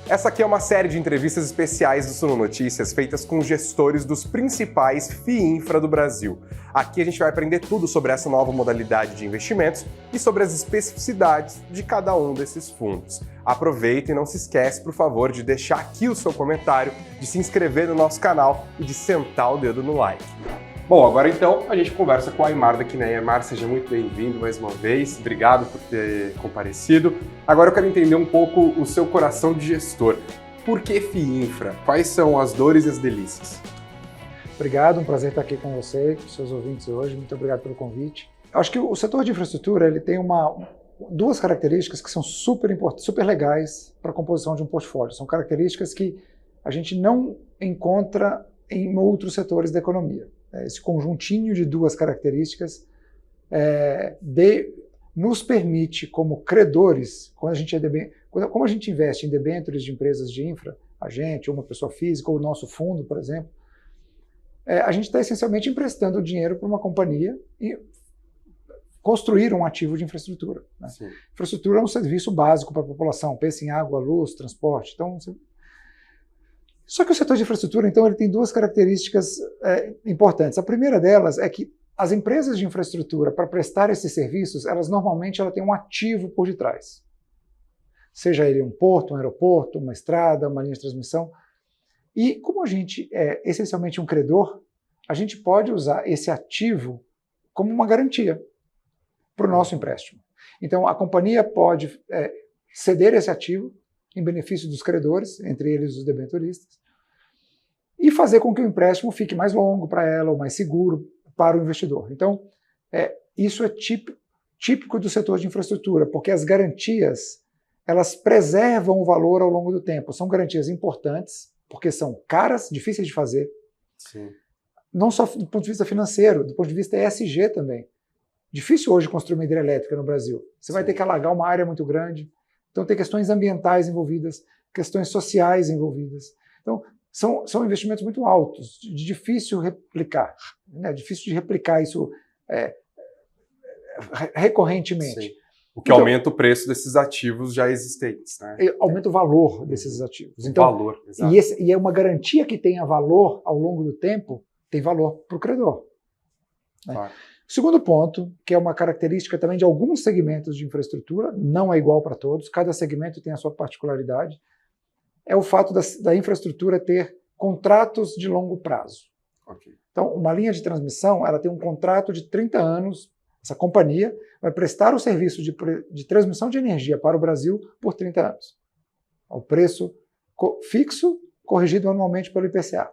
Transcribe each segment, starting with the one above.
Essa aqui é uma série de entrevistas especiais do Suno Notícias feitas com gestores dos principais FIINFRA do Brasil. Aqui a gente vai aprender tudo sobre essa nova modalidade de investimentos e sobre as especificidades de cada um desses fundos. Aproveita e não se esquece, por favor, de deixar aqui o seu comentário, de se inscrever no nosso canal e de sentar o dedo no like. Bom, agora então a gente conversa com a Aymar da Quineia. Aymar, seja muito bem-vindo mais uma vez, obrigado por ter comparecido. Agora eu quero entender um pouco o seu coração de gestor. Por que FIINFRA? Quais são as dores e as delícias? Obrigado, um prazer estar aqui com você, com seus ouvintes hoje, muito obrigado pelo convite. Eu acho que o setor de infraestrutura ele tem duas características que são super importantes, super legais para a composição de um portfólio. São características que a gente não encontra em outros setores da economia. Esse conjuntinho de duas características nos permite, como credores, como a gente investe em debêntures de empresas de infra, a gente, ou uma pessoa física, ou o nosso fundo, por exemplo, a gente está essencialmente emprestando dinheiro para uma companhia e construir um ativo de infraestrutura. Né? Infraestrutura é um serviço básico para a população, pensa em água, luz, transporte. Então, só que o setor de infraestrutura, então, ele tem duas características importantes. A primeira delas é que as empresas de infraestrutura, para prestar esses serviços, normalmente têm um ativo por detrás. Seja ele um porto, um aeroporto, uma estrada, uma linha de transmissão. E como a gente é essencialmente um credor, a gente pode usar esse ativo como uma garantia para o nosso empréstimo. Então, a companhia pode ceder esse ativo em benefício dos credores, entre eles os debenturistas, e fazer com que o empréstimo fique mais longo para ela, ou mais seguro para o investidor. Então, isso é típico do setor de infraestrutura, porque as garantias, elas preservam o valor ao longo do tempo. São garantias importantes, porque são caras, difíceis de fazer. Sim. Não só do ponto de vista financeiro, do ponto de vista ESG também. Difícil hoje construir uma hidrelétrica no Brasil. Você vai ter que alagar uma área muito grande. Então tem questões ambientais envolvidas, questões sociais envolvidas. Então são investimentos muito altos, de difícil replicar. Né? Difícil de replicar isso recorrentemente. Sim. O que aumenta o preço desses ativos já existentes. Né? Aumenta o valor desses ativos. Então, valor, exato. E é uma garantia que tenha valor ao longo do tempo, tem valor para o credor. Né? Claro. Segundo ponto, que é uma característica também de alguns segmentos de infraestrutura, não é igual para todos, cada segmento tem a sua particularidade, é o fato da infraestrutura ter contratos de longo prazo. Okay. Então, uma linha de transmissão, ela tem um contrato de 30 anos, essa companhia vai prestar o serviço de transmissão de energia para o Brasil por 30 anos. Ao preço fixo, corrigido anualmente pelo IPCA.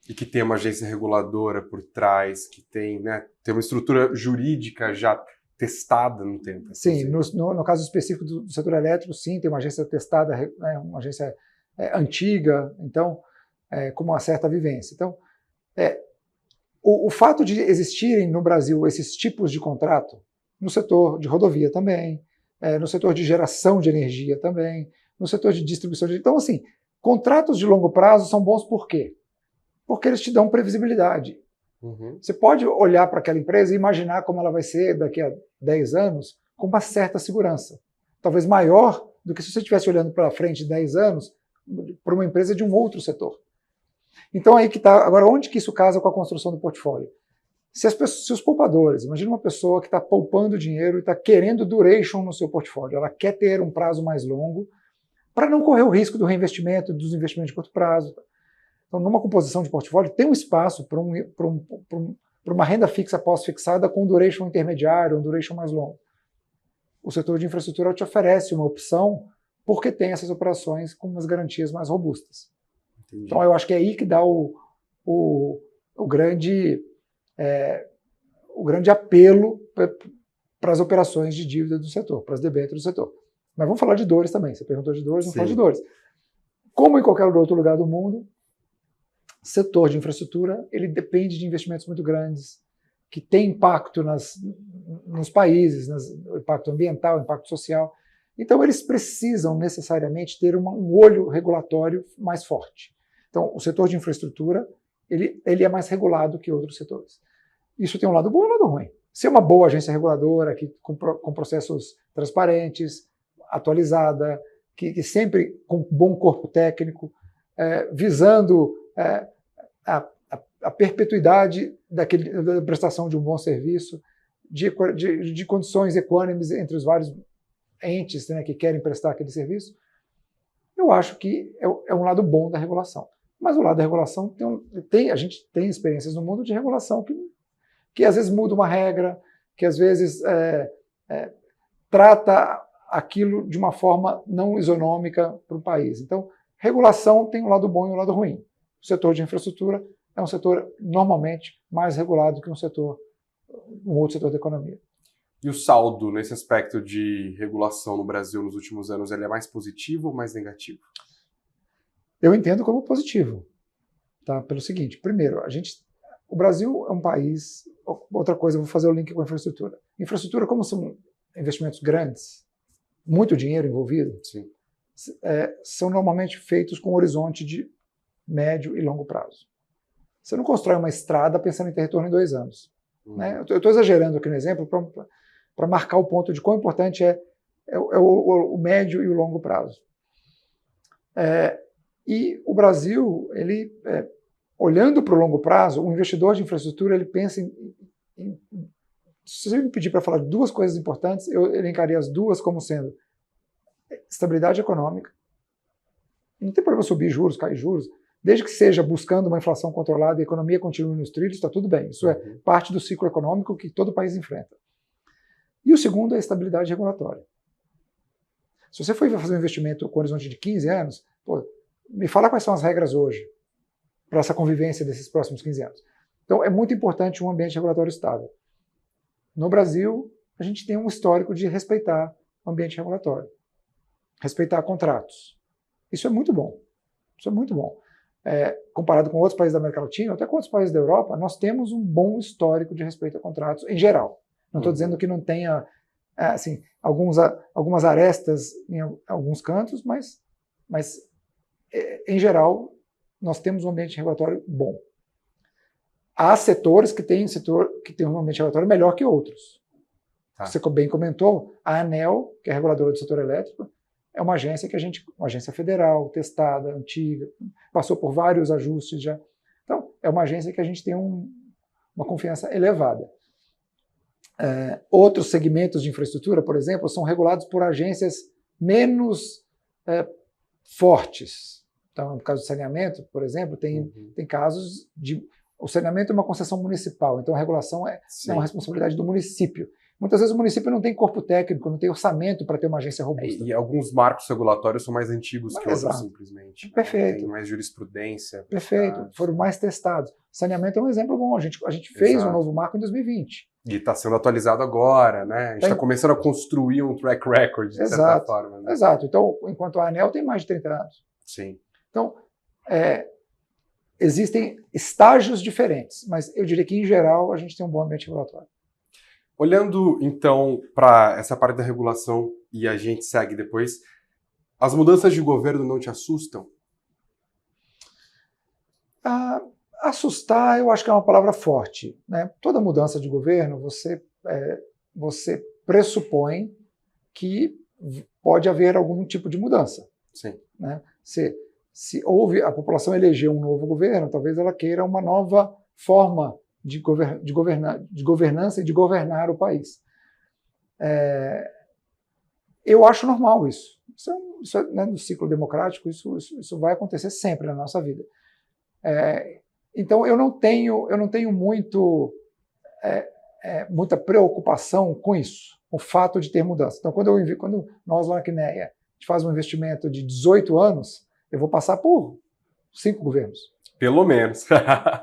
E que tem uma agência reguladora por trás, que tem uma estrutura jurídica já testada no tempo. Sim, no caso específico do setor elétrico, sim, tem uma agência testada, uma agência antiga, então, com uma certa vivência. Então, o fato de existirem no Brasil esses tipos de contrato, no setor de rodovia também, no setor de geração de energia também, no setor de distribuição de energia. Então, assim, contratos de longo prazo são bons por quê? Porque eles te dão previsibilidade. Uhum. Você pode olhar para aquela empresa e imaginar como ela vai ser daqui a 10 anos com uma certa segurança. Talvez maior do que se você estivesse olhando para frente 10 anos para uma empresa de um outro setor. Então aí que está. Agora, onde que isso casa com a construção do portfólio? Se os poupadores, imagina uma pessoa que está poupando dinheiro e está querendo duration no seu portfólio, ela quer ter um prazo mais longo para não correr o risco do reinvestimento, dos investimentos de curto prazo. Então, numa composição de portfólio, tem um espaço para uma renda fixa pós-fixada com um duration intermediário, um duration mais longo. O setor de infraestrutura te oferece uma opção porque tem essas operações com umas garantias mais robustas. Entendi. Então, eu acho que é aí que dá o grande apelo para as operações de dívida do setor, para as debêntures do setor. Mas vamos falar de dores também. Você perguntou de dores, vamos falar de dores. Como em qualquer outro lugar do mundo, setor de infraestrutura, ele depende de investimentos muito grandes, que têm impacto nos países, impacto ambiental, impacto social. Então, eles precisam necessariamente ter um olho regulatório mais forte. Então, o setor de infraestrutura, ele é mais regulado que outros setores. Isso tem um lado bom e um lado ruim. Se é uma boa agência reguladora, com processos transparentes, atualizada, que sempre com bom corpo técnico, visando a perpetuidade da prestação de um bom serviço, de condições equânimes entre os vários entes, né, que querem prestar aquele serviço. Eu acho que é um lado bom da regulação. Mas o lado da regulação a gente tem experiências no mundo de regulação que às vezes muda uma regra, que às vezes trata aquilo de uma forma não isonômica para o país. Então, regulação tem um lado bom e um lado ruim. O setor de infraestrutura é um setor normalmente mais regulado que um outro setor da economia. E o saldo nesse aspecto de regulação no Brasil nos últimos anos, ele é mais positivo ou mais negativo? Eu entendo como positivo, tá? Pelo seguinte, primeiro, o Brasil é um país. Outra coisa, eu vou fazer o link com a infraestrutura. Infraestrutura, como são investimentos grandes, muito dinheiro envolvido, sim, são normalmente feitos com um horizonte de médio e longo prazo. Você não constrói uma estrada pensando em ter retorno em 2 anos. Né? Eu estou exagerando aqui no exemplo para marcar o ponto de quão importante é o médio e o longo prazo. E o Brasil, olhando para o longo prazo, o investidor de infraestrutura ele pensa se você me pedir para falar de 2 coisas importantes, eu elencaria as 2 como sendo estabilidade econômica. Não tem problema subir juros, cair juros, desde que seja buscando uma inflação controlada e a economia continue nos trilhos, está tudo bem. Isso é parte do ciclo econômico que todo país enfrenta. E o segundo é a estabilidade regulatória. Se você for fazer um investimento com horizonte de 15 anos, me fala quais são as regras hoje para essa convivência desses próximos 15 anos. Então, é muito importante um ambiente regulatório estável. No Brasil, a gente tem um histórico de respeitar o ambiente regulatório, respeitar contratos. Isso é muito bom. Isso é muito bom. Comparado com outros países da América Latina, até com outros países da Europa, nós temos um bom histórico de respeito a contratos em geral. Não estou dizendo que não tenha algumas arestas em alguns cantos, mas em geral, nós temos um ambiente regulatório bom. Há setores que têm um ambiente regulatório melhor que outros. Tá. Você bem comentou, a ANEEL, que é a reguladora do setor elétrico, é uma agência uma agência federal, testada, antiga, passou por vários ajustes já. Então, é uma agência que a gente tem uma confiança elevada. Outros segmentos de infraestrutura, por exemplo, são regulados por agências menos fortes. Então, no caso do saneamento, por exemplo, tem casos de... O saneamento é uma concessão municipal, então a regulação é uma responsabilidade do município. Muitas vezes o município não tem corpo técnico, não tem orçamento para ter uma agência robusta. E alguns marcos regulatórios são mais antigos que outros, simplesmente. Perfeito. Tem mais jurisprudência. Perfeito. Foram mais testados. Saneamento é um exemplo bom. A gente fez um novo marco em 2020. E está sendo atualizado agora, né? A gente está começando a construir um track record, de certa forma. Né? Exato. Então, enquanto a ANEEL tem mais de 30 anos. Sim. Então, existem estágios diferentes, mas eu diria que, em geral, a gente tem um bom ambiente regulatório. Olhando, então, para essa parte da regulação, e a gente segue depois, as mudanças de governo não te assustam? Assustar, eu acho que é uma palavra forte. Né? Toda mudança de governo, você pressupõe que pode haver algum tipo de mudança. Sim. Né? Se a população elegeu um novo governo, talvez ela queira uma nova forma de governança e de governar o país. Eu acho normal isso. Né, no ciclo democrático, isso vai acontecer sempre na nossa vida. Então, eu não tenho muita preocupação com isso, o fato de ter mudança. Então, quando nós lá na CNEA, a gente faz um investimento de 18 anos, eu vou passar por 5 governos. Pelo menos.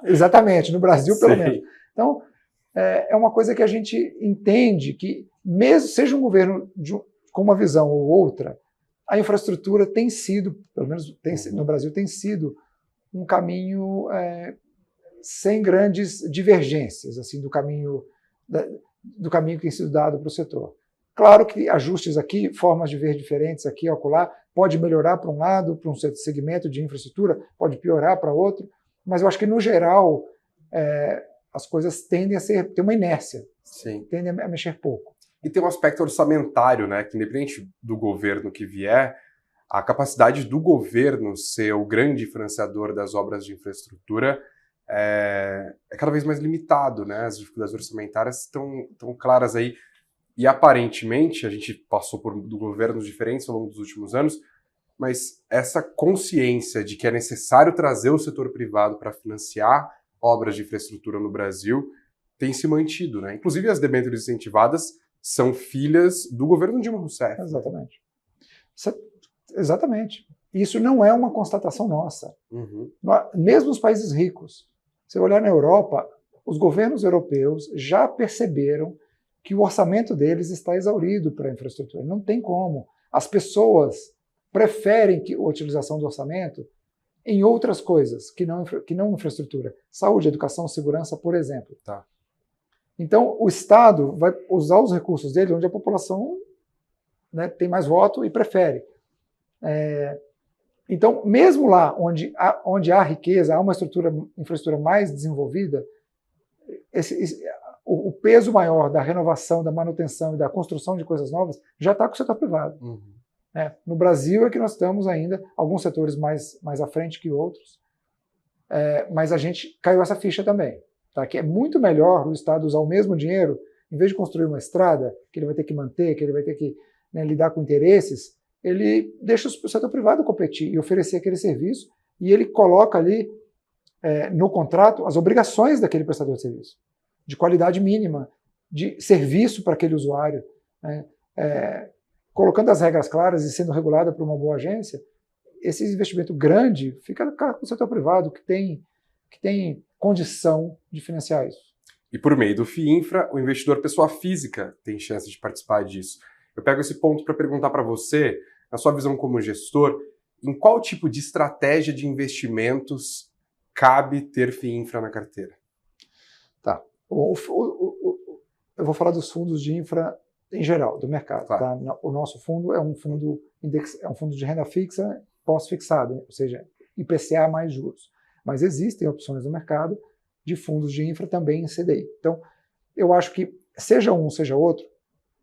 Exatamente, no Brasil, pelo menos. Então, é uma coisa que a gente entende que, mesmo seja um governo com uma visão ou outra, a infraestrutura tem sido, pelo menos no Brasil, tem sido um caminho sem grandes divergências assim, do caminho que tem sido dado para o setor. Claro que ajustes aqui, formas de ver diferentes aqui e acolá, pode melhorar para um lado, para um segmento de infraestrutura, pode piorar para outro, mas eu acho que, no geral, as coisas tendem a ter uma inércia, tendem a mexer pouco. E tem um aspecto orçamentário, né, que independente do governo que vier, a capacidade do governo ser o grande financiador das obras de infraestrutura é cada vez mais limitado, né? As dificuldades orçamentárias estão claras aí. E aparentemente, a gente passou por governos diferentes ao longo dos últimos anos, mas essa consciência de que é necessário trazer o setor privado para financiar obras de infraestrutura no Brasil tem se mantido, né? Inclusive as debêntures incentivadas são filhas do governo Dilma Rousseff. Exatamente. Exatamente. Isso não é uma constatação nossa. Uhum. Mesmo os países ricos, se olhar na Europa, os governos europeus já perceberam que o orçamento deles está exaurido para a infraestrutura. Não tem como. As pessoas preferem a utilização do orçamento em outras coisas que não infraestrutura. Saúde, educação, segurança, por exemplo. Tá. Então, o Estado vai usar os recursos dele onde a população, né, tem mais voto e prefere. Então, mesmo lá onde há riqueza, há uma infraestrutura mais desenvolvida, o peso maior da renovação, da manutenção e da construção de coisas novas já está com o setor privado. Uhum. No Brasil é que nós estamos ainda, alguns setores mais à frente que outros, mas a gente caiu essa ficha também. Tá? Que é muito melhor o Estado usar o mesmo dinheiro, em vez de construir uma estrada, que ele vai ter que manter, que ele vai ter que, né, lidar com interesses, ele deixa o setor privado competir e oferecer aquele serviço, e ele coloca ali no contrato as obrigações daquele prestador de serviço, de qualidade mínima, de serviço para aquele usuário, né? Colocando as regras claras e sendo regulada por uma boa agência, esse investimento grande fica com o setor privado, que tem condição de financiar isso. E por meio do FIINFRA, o investidor pessoa física tem chance de participar disso. Eu pego esse ponto para perguntar para você, na sua visão como gestor, em qual tipo de estratégia de investimentos cabe ter FIINFRA na carteira? Tá. Eu vou falar dos fundos de infra em geral, do mercado. Claro. Tá? O nosso fundo é um fundo de renda fixa pós-fixado, ou seja, IPCA mais juros. Mas existem opções no mercado de fundos de infra também em CDI. Então, eu acho que, seja um, seja outro,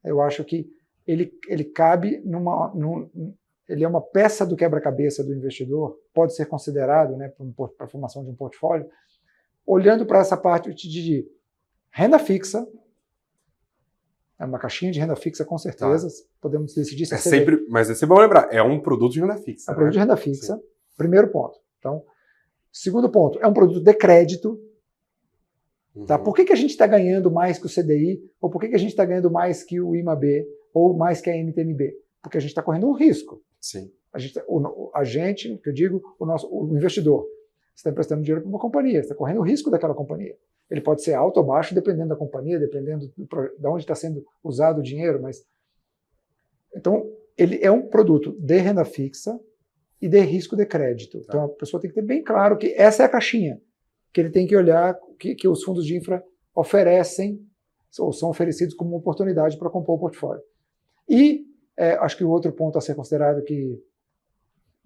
eu acho que ele cabe ele é uma peça do quebra-cabeça do investidor, pode ser considerado, né, para a formação de um portfólio, olhando para essa parte de renda fixa. É uma caixinha de renda fixa, com certeza. Tá. Podemos decidir se mas é sempre bom lembrar, é um produto de renda fixa. É um produto de renda fixa, sim. Primeiro ponto. Então, segundo ponto, é um produto de crédito. Uhum. Tá? Por que a gente está ganhando mais que o CDI? Ou por que a gente está ganhando mais que o IMAB? Ou mais que a NTNB? Porque a gente está correndo um risco. Sim. A gente, que eu digo, o investidor, você está emprestando dinheiro para uma companhia, você está correndo o risco daquela companhia. Ele pode ser alto ou baixo, dependendo da companhia, dependendo de onde está sendo usado o dinheiro, mas... Então, ele é um produto de renda fixa e de risco de crédito. Tá. Então, a pessoa tem que ter bem claro que essa é a caixinha, que ele tem que olhar que os fundos de infra oferecem, ou são oferecidos como uma oportunidade para compor o portfólio. E acho que o outro ponto a ser considerado que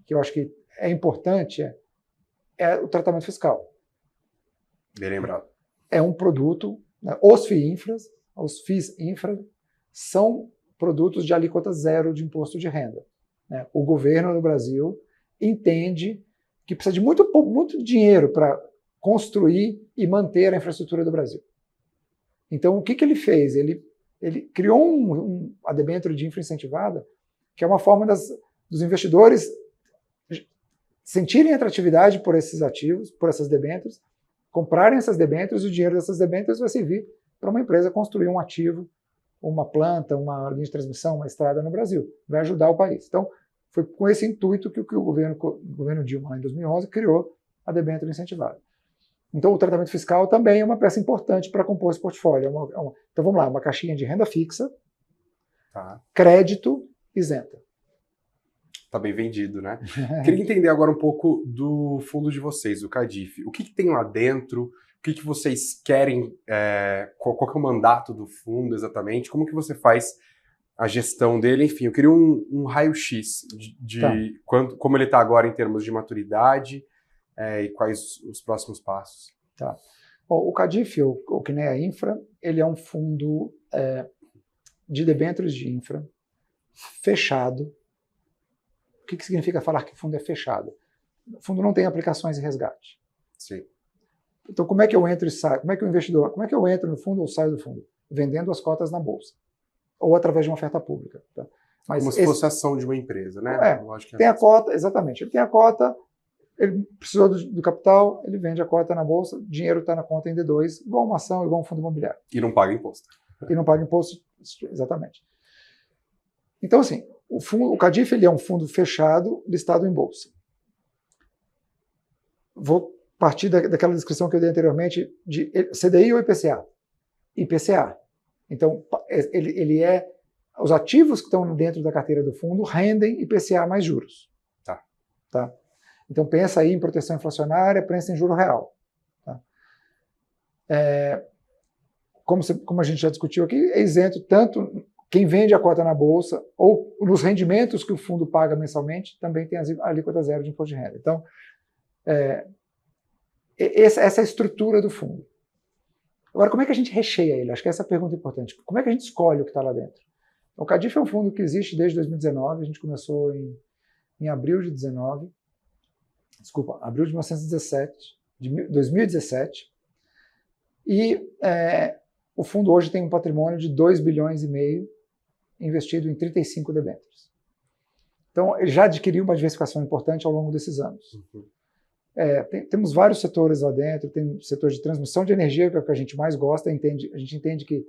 eu acho que é importante é o tratamento fiscal. Bem lembrado. É um produto, né, os FIIs infra, são produtos de alíquota zero de imposto de renda. Né? O governo do Brasil entende que precisa de muito dinheiro para construir e manter a infraestrutura do Brasil. Então, o que ele fez? Ele criou a debênture de infra incentivada, que é uma forma dos investidores sentirem atratividade por esses ativos, por essas debêntures, comprarem essas debêntures, e o dinheiro dessas debêntures vai servir para uma empresa construir um ativo, uma planta, uma linha de transmissão, uma estrada no Brasil. Vai ajudar o país. Então, foi com esse intuito que o governo Dilma, em 2011, criou a debênture incentivada. Então, o tratamento fiscal também é uma peça importante para compor esse portfólio. Então, vamos lá, uma caixinha de renda fixa, tá. Crédito isenta. Está bem vendido, né? Queria entender agora um pouco do fundo de vocês, o CADIF. O que tem lá dentro? O que vocês querem? Qual que é o mandato do fundo exatamente? Como que você faz a gestão dele? Enfim, eu queria um raio-x de como ele está agora em termos de maturidade e quais os próximos passos. Tá. Bom, o CADIF, ou Kinea Infra, ele é um fundo de debêntures de infra, fechado, que significa falar que o fundo é fechado? O fundo não tem aplicações e resgate. Sim. Então, como é que eu entro e saio? Como é que eu entro no fundo ou saio do fundo? Vendendo as cotas na bolsa. Ou através de uma oferta pública. Tá? Mas como se fosse ação de uma empresa, né? Tem a cota, exatamente. Ele tem a cota, ele precisou do capital, ele vende a cota na bolsa, o dinheiro está na conta em D2, igual uma ação, igual um fundo imobiliário. E não paga imposto. E não paga imposto, exatamente. Então, assim, o CADIF ele é um fundo fechado, listado em bolsa. Vou partir daquela descrição que eu dei anteriormente de CDI ou IPCA? IPCA. Então, os ativos que estão dentro da carteira do fundo rendem IPCA mais juros. Tá? Então, pensa aí em proteção inflacionária, pensa em juro real. Tá? Como a gente já discutiu aqui, é isento tanto quem vende a cota na bolsa ou nos rendimentos que o fundo paga mensalmente, também tem a alíquota zero de imposto de renda. Então, essa é a estrutura do fundo. Agora, como é que a gente recheia ele? Acho que essa é a pergunta importante. Como é que a gente escolhe o que está lá dentro? O CADIF é um fundo que existe desde 2019, a gente começou em abril de 19, abril de 2017, e o fundo hoje tem um patrimônio de 2,5 bilhões investido em 35 debêntures. Então, ele já adquiriu uma diversificação importante ao longo desses anos. Temos vários setores lá dentro, tem o setor de transmissão de energia, que é o que a gente mais gosta, a gente entende que,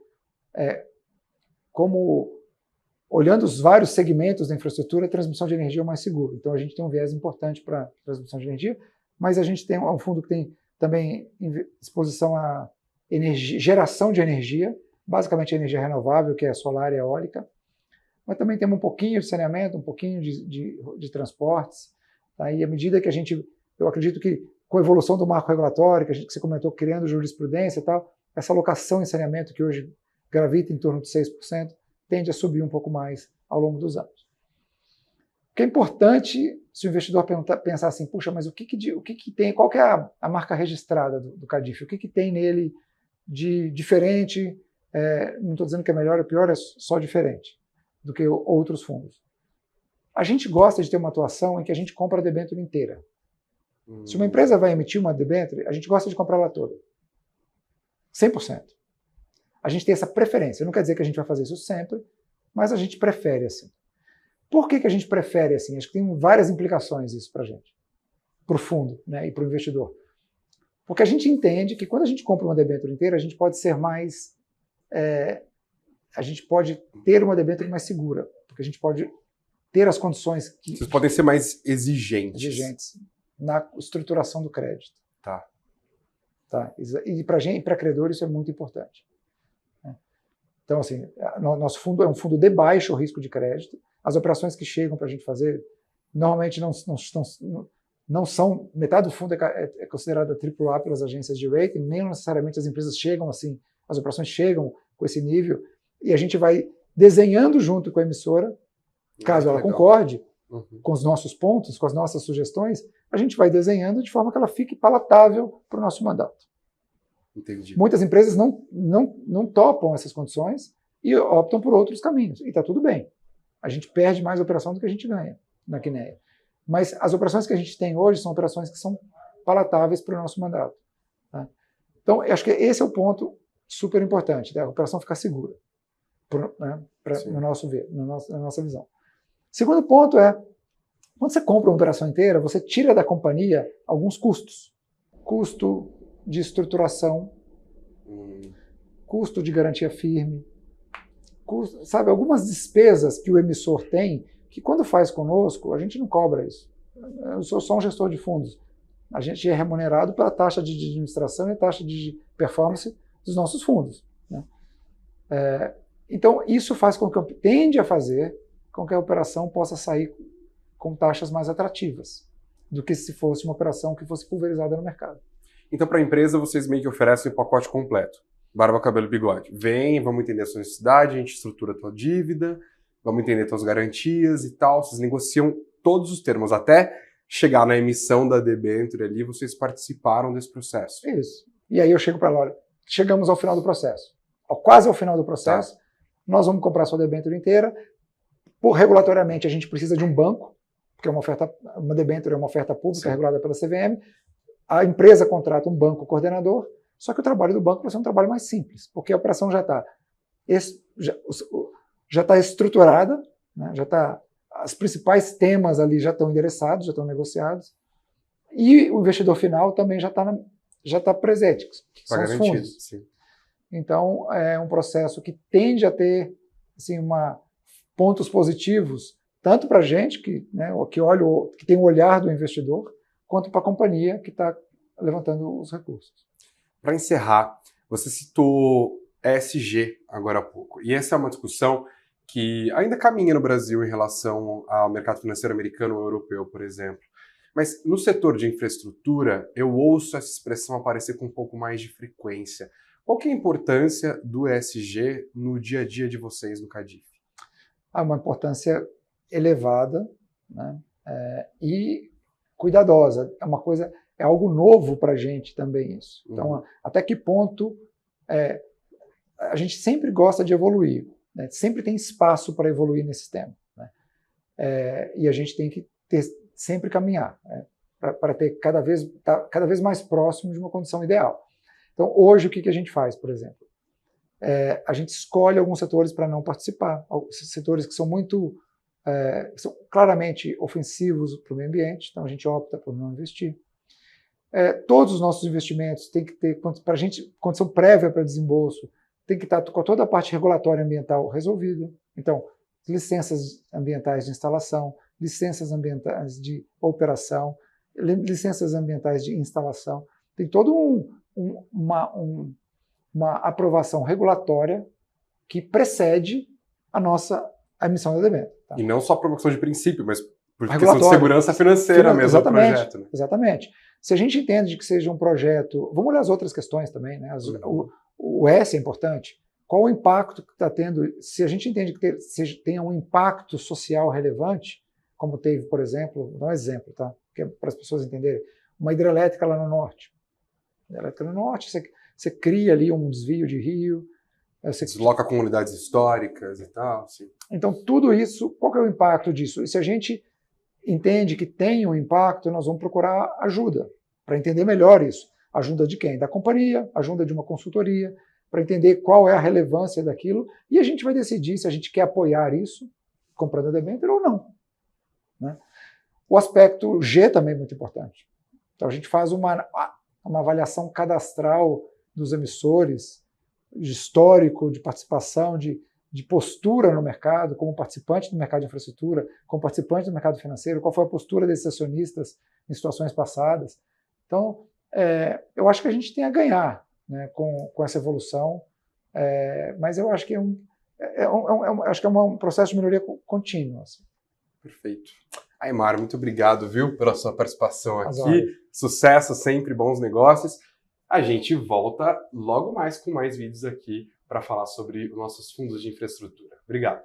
como olhando os vários segmentos da infraestrutura, a transmissão de energia é o mais seguro. Então, a gente tem um viés importante para a transmissão de energia, mas a gente tem um fundo que tem também exposição à geração de energia, basicamente energia renovável, que é solar e eólica, mas também temos um pouquinho de saneamento, um pouquinho de transportes, tá? E à medida que eu acredito que com a evolução do marco regulatório, que você comentou, criando jurisprudência e tal, essa alocação em saneamento, que hoje gravita em torno de 6%, tende a subir um pouco mais ao longo dos anos. O que é importante, se o investidor pensar assim, puxa, mas o que tem, qual que é a marca registrada do CADIF? O que tem nele de diferente? Não estou dizendo que é melhor ou pior, é só diferente do que outros fundos. A gente gosta de ter uma atuação em que a gente compra a debênture inteira. Se uma empresa vai emitir uma debênture, a gente gosta de comprar ela toda. 100%. A gente tem essa preferência. Não quer dizer que a gente vai fazer isso sempre, mas a gente prefere assim. Por que a gente prefere assim? Acho que tem várias implicações isso para a gente, para o fundo, né, e para o investidor. Porque a gente entende que quando a gente compra uma debênture inteira, a gente pode ser mais... a gente pode ter uma debênture mais segura, porque a gente pode ter as condições que... Vocês podem ser mais exigentes na estruturação do crédito. Tá. E para credor isso é muito importante. Então, assim, nosso fundo é um fundo de baixo risco de crédito. As operações que chegam para a gente fazer, normalmente não são... Metade do fundo é considerada AAA pelas agências de rating, nem necessariamente as empresas chegam assim, as operações chegam com esse nível, e a gente vai desenhando junto com a emissora, caso ela concorde com os nossos pontos, com as nossas sugestões, a gente vai desenhando de forma que ela fique palatável para o nosso mandato. Entendi. Muitas empresas não topam essas condições e optam por outros caminhos. E está tudo bem. A gente perde mais operação do que a gente ganha na Quineia. Mas as operações que a gente tem hoje são operações que são palatáveis para o nosso mandato. Tá? Então, eu acho que esse é o ponto super importante, da operação ficar segura, no nosso ver, na nossa visão. Segundo ponto quando você compra uma operação inteira, você tira da companhia alguns custos. Custo de estruturação, custo de garantia firme, algumas despesas que o emissor tem, que quando faz conosco, a gente não cobra isso. Eu sou só um gestor de fundos. A gente é remunerado pela taxa de administração e taxa de performance dos nossos fundos. Né? Então, isso faz com que tende a fazer com que a operação possa sair com taxas mais atrativas do que se fosse uma operação que fosse pulverizada no mercado. Então, para a empresa, vocês meio que oferecem o pacote completo. Barba, cabelo e bigode. Vem, vamos entender a sua necessidade, a gente estrutura a tua dívida, vamos entender tuas garantias e tal. Vocês negociam todos os termos, até chegar na emissão da debênture ali, vocês participaram desse processo. Isso. E aí eu chego para lá, olha, chegamos ao final do processo. Quase ao final do processo, nós vamos comprar a sua debênture inteira. Regulatoriamente, a gente precisa de um banco porque uma debênture é uma oferta pública regulada pela CVM, a empresa contrata um banco coordenador, só que o trabalho do banco vai ser um trabalho mais simples, porque a operação já está estruturada, né? Os principais temas ali já estão endereçados, já estão negociados, e o investidor final também já está presente, que são os fundos. Sim. Então, é um processo que tende a ter assim, pontos positivos, tanto para a gente, que tem o olhar do investidor, quanto para a companhia que está levantando os recursos. Para encerrar, você citou ESG agora há pouco, e essa é uma discussão que ainda caminha no Brasil em relação ao mercado financeiro americano ou europeu, por exemplo. Mas no setor de infraestrutura, eu ouço essa expressão aparecer com um pouco mais de frequência. Qual que é a importância do ESG no dia a dia de vocês no Cardif? Uma importância elevada, né? E cuidadosa. É algo novo para a gente também isso. Então, até que ponto a gente sempre gosta de evoluir, né? Sempre tem espaço para evoluir nesse tema, né? E a gente tem que sempre caminhar, né? Para ter cada vez mais próximo de uma condição ideal. Então, hoje, o que a gente faz, por exemplo? A gente escolhe alguns setores para não participar, setores que são são claramente ofensivos para o meio ambiente, então a gente opta por não investir. Todos os nossos investimentos têm que ter, para a gente, condição prévia para desembolso, tem que estar com toda a parte regulatória ambiental resolvida. Então, licenças ambientais de instalação, licenças ambientais de operação, licenças ambientais de instalação. Tem todo uma aprovação regulatória que precede a emissão da debênture. Tá? E não só por uma questão de princípio, mas por questão de segurança financeira mesmo do projeto. Né? Exatamente. Se a gente entende que seja um projeto... Vamos olhar as outras questões também. Né? O S é importante. Qual o impacto que está tendo? Se a gente entende que tenha um impacto social relevante, como teve, por exemplo, vou dar um exemplo, tá? Para as pessoas entenderem, uma hidrelétrica lá no norte. Hidrelétrica no norte, você cria ali um desvio de rio. Você desloca comunidades históricas e tal. Sim. Então, tudo isso, qual que é o impacto disso? E se a gente entende que tem um impacto, nós vamos procurar ajuda para entender melhor isso. Ajuda de quem? Da companhia, ajuda de uma consultoria, para entender qual é a relevância daquilo, e a gente vai decidir se a gente quer apoiar isso, comprando a debênture ou não. Né? O aspecto G também é muito importante. Então, a gente faz uma avaliação cadastral dos emissores, de histórico, de participação, de postura no mercado, como participante do mercado de infraestrutura, como participante do mercado financeiro, qual foi a postura desses acionistas em situações passadas. Então, eu acho que a gente tem a ganhar, né, com essa evolução, mas eu acho que acho que é um processo de melhoria contínua. Assim. Perfeito. Aymar, muito obrigado, viu, pela sua participação aqui. Sucesso sempre, bons negócios. A gente volta logo mais com mais vídeos aqui para falar sobre os nossos fundos de infraestrutura. Obrigado.